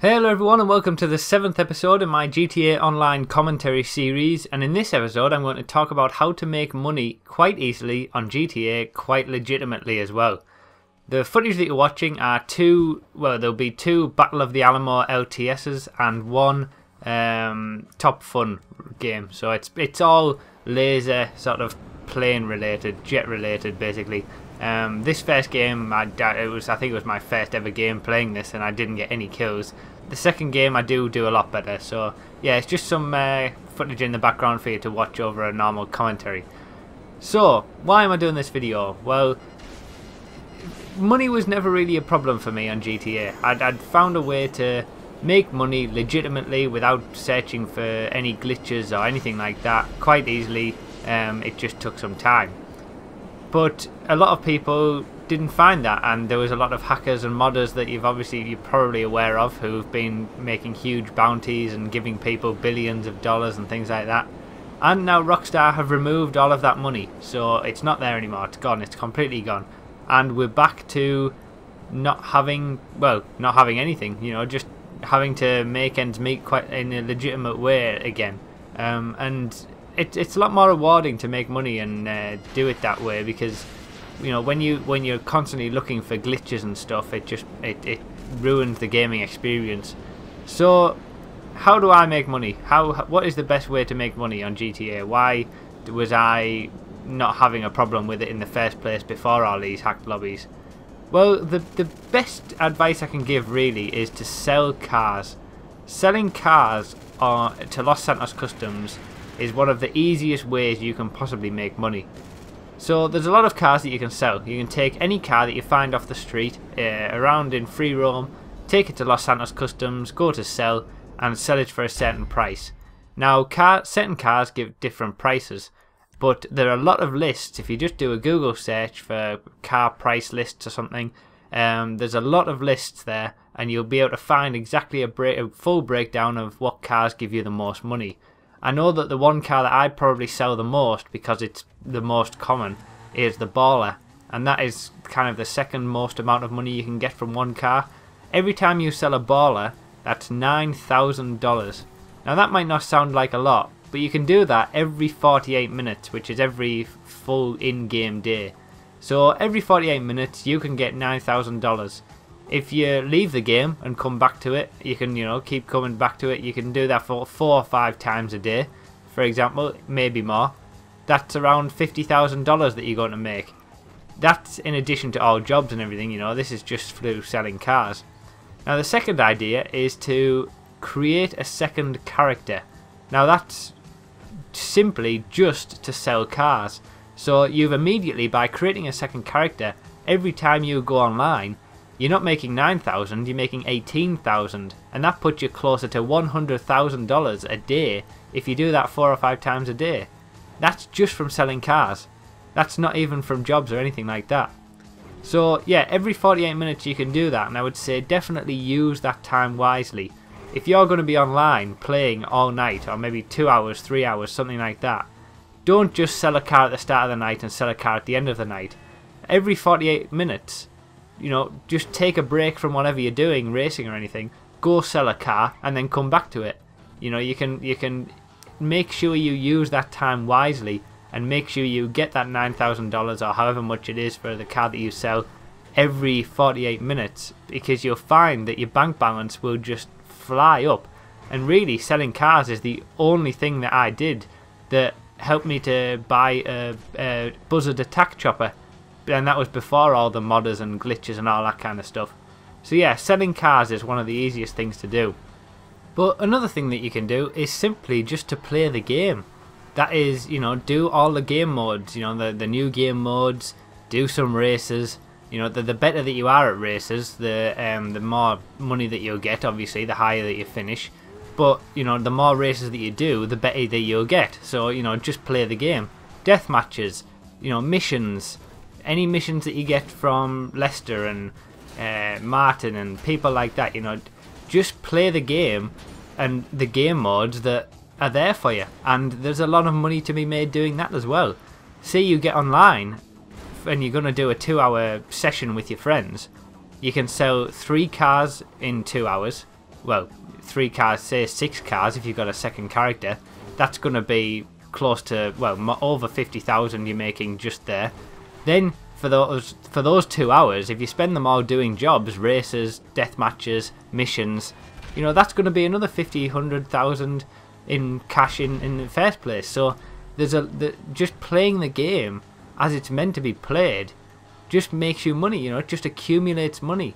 Hello everyone and welcome to the 7th episode in my GTA Online commentary series, and in this episode I'm going to talk about how to make money quite easily on GTA quite legitimately as well. The footage that you're watching are there'll be two Battle of the Alamo LTSs and one Top Fun game. So it's all laser sort of plane related, jet related basically. This first game, I think it was my first ever game playing this, and I didn't get any kills. The second game I do a lot better, so yeah, it's just some footage in the background for you to watch over a normal commentary. So, why am I doing this video? Well, money was never really a problem for me on GTA. I'd found a way to make money legitimately without searching for any glitches or anything like that quite easily. It just took some time. But a lot of people didn't find that, and there was a lot of hackers and modders that you're probably aware of who've been making huge bounties and giving people billions of dollars and things like that. And now Rockstar have removed all of that money, so it's not there anymore. It's gone. It's completely gone, and we're back to not having anything. You know, just having to make ends meet quite in a legitimate way again. And it's a lot more rewarding to make money and do it that way, because you know when you're constantly looking for glitches and stuff, it ruins the gaming experience. So how do I make money? What is the best way to make money on GTA? Why was I not having a problem with it in the first place before all these hacked lobbies? Well, the best advice I can give really is to sell cars. Selling cars to Los Santos Customs is one of the easiest ways you can possibly make money. So there's a lot of cars that you can sell. You can take any car that you find off the street around in free roam, take it to Los Santos Customs, go to sell, and sell it for a certain price. Now certain cars give different prices, but there are a lot of lists. If you just do a Google search for car price lists or something, there's a lot of lists there, and you'll be able to find exactly a full breakdown of what cars give you the most money. I know that the one car that I'd probably sell the most, because it's the most common, is the Baller, and that is kind of the second most amount of money you can get from one car. Every time you sell a Baller, that's $9,000. Now that might not sound like a lot, but you can do that every 48 minutes, which is every full in-game day. So every 48 minutes you can get $9,000. If you leave the game and come back to it, you can, keep coming back to it. You can do that for 4 or 5 times a day, for example, maybe more. That's around $50,000 that you're going to make. That's in addition to all jobs and everything, this is just through selling cars. Now the second idea is to create a second character. Now that's simply just to sell cars. So you've immediately, by creating a second character, every time you go online, you're not making $9,000, you're making $18,000, and that puts you closer to $100,000 a day if you do that 4 or 5 times a day. That's just from selling cars. That's not even from jobs or anything like that. So yeah, every 48 minutes you can do that, and I would say definitely use that time wisely. If you're going to be online playing all night, or maybe 2 hours, 3 hours, something like that, don't just sell a car at the start of the night and sell a car at the end of the night. Every 48 minutes, just take a break from whatever you're doing, racing or anything, go sell a car and then come back to it. You can make sure you use that time wisely and make sure you get that $9,000 or however much it is for the car that you sell every 48 minutes, because you'll find that your bank balance will just fly up. And really, selling cars is the only thing that I did that helped me to buy a Buzzard attack chopper. And that was before all the modders and glitches and all that kind of stuff. So yeah, selling cars is one of the easiest things to do. But another thing that you can do is simply just to play the game. That is, do all the game modes, the new game modes, do some races. The better that you are at races, the more money that you'll get, obviously, the higher that you finish. But, the more races that you do, the better that you'll get. So, just play the game. Deathmatches, missions. Any missions that you get from Lester and Martin and people like that, just play the game and the game modes that are there for you. And there's a lot of money to be made doing that as well. Say you get online and you're going to do a 2-hour session with your friends. You can sell 3 cars in 2 hours, well, 3 cars, say 6 cars if you've got a second character, that's going to be close to, well, over 50,000 you're making just there. Then for those 2 hours, if you spend them all doing jobs, races, death matches, missions, you know, that's going to be another 50, 100,000 in cash in the first place. So there's just playing the game as it's meant to be played just makes you money, you know, it just accumulates money.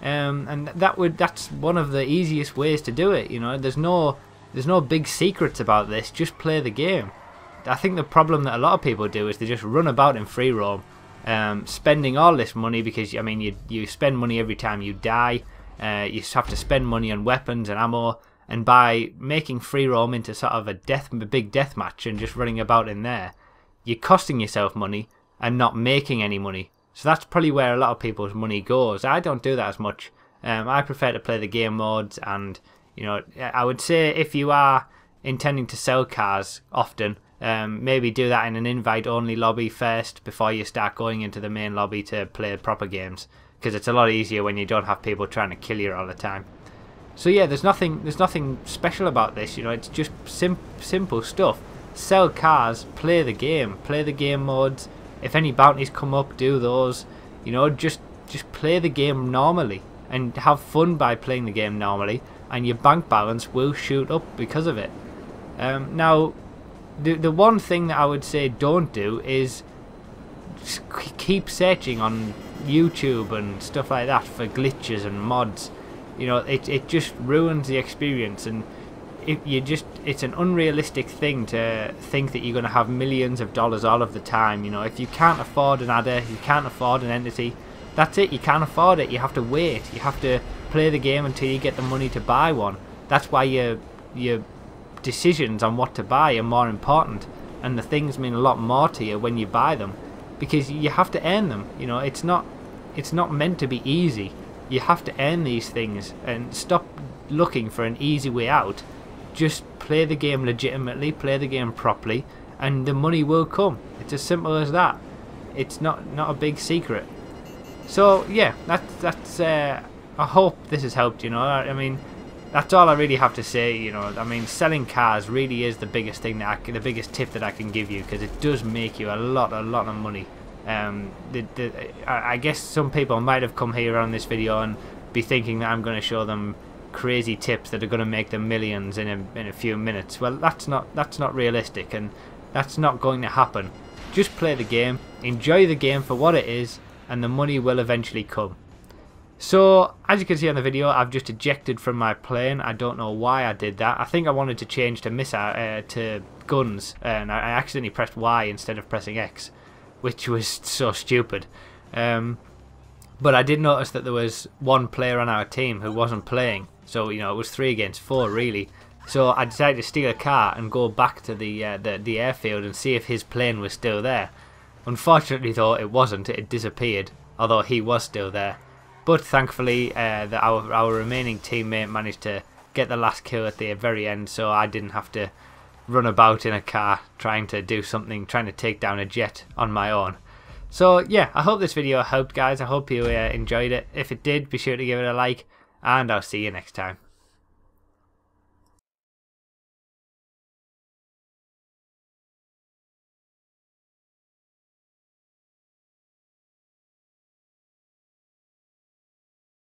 And that's one of the easiest ways to do it, you know. There's no big secrets about this, just play the game. I think the problem that a lot of people do is they just run about in free roam, spending all this money because, I mean, you spend money every time you die. You have to spend money on weapons and ammo, and by making free roam into sort of a big death match and just running about in there, you're costing yourself money and not making any money. So that's probably where a lot of people's money goes. I don't do that as much. I prefer to play the game modes, and you know, I would say if you are intending to sell cars often, maybe do that in an invite-only lobby first before you start going into the main lobby to play proper games, because it's a lot easier when you don't have people trying to kill you all the time. So yeah, there's nothing special about this, you know. It's just simple stuff. Sell cars, play the game modes. If any bounties come up, do those. You know, just play the game normally and have fun by playing the game normally, and your bank balance will shoot up because of it. Now, the one thing that I would say don't do is just keep searching on YouTube and stuff like that for glitches and mods. You know, it just ruins the experience, and it's an unrealistic thing to think that you're going to have millions of dollars all of the time. You know, if you can't afford an adder, you can't afford an entity, that's it, you can't afford it. You have to wait, you have to play the game until you get the money to buy one. That's why your decisions on what to buy are more important, and the things mean a lot more to you when you buy them, because you have to earn them. You know, it's not meant to be easy. You have to earn these things, and stop looking for an easy way out. Just play the game legitimately, play the game properly, and the money will come. It's as simple as that. It's not a big secret. So yeah, that's I hope this has helped, you know. I mean, that's all I really have to say, you know. I mean, selling cars really is the biggest thing the biggest tip that I can give you, because it does make you a lot of money. I guess some people might have come here on this video and be thinking that I'm going to show them crazy tips that are going to make them millions in a few minutes. Well, that's not realistic, and that's not going to happen. Just play the game, enjoy the game for what it is, and the money will eventually come. So, as you can see on the video, I've just ejected from my plane. I don't know why I did that. I think I wanted to change to guns, and I accidentally pressed Y instead of pressing X, which was so stupid. But I did notice that there was one player on our team who wasn't playing, so you know, it was 3 against 4 really. So I decided to steal a car and go back to the airfield and see if his plane was still there. Unfortunately though, it wasn't. It had disappeared, although he was still there. But thankfully our remaining teammate managed to get the last kill at the very end, so I didn't have to run about in a car trying to do something, trying to take down a jet on my own. So yeah, I hope this video helped, guys. I hope you enjoyed it. If it did, be sure to give it a like, and I'll see you next time.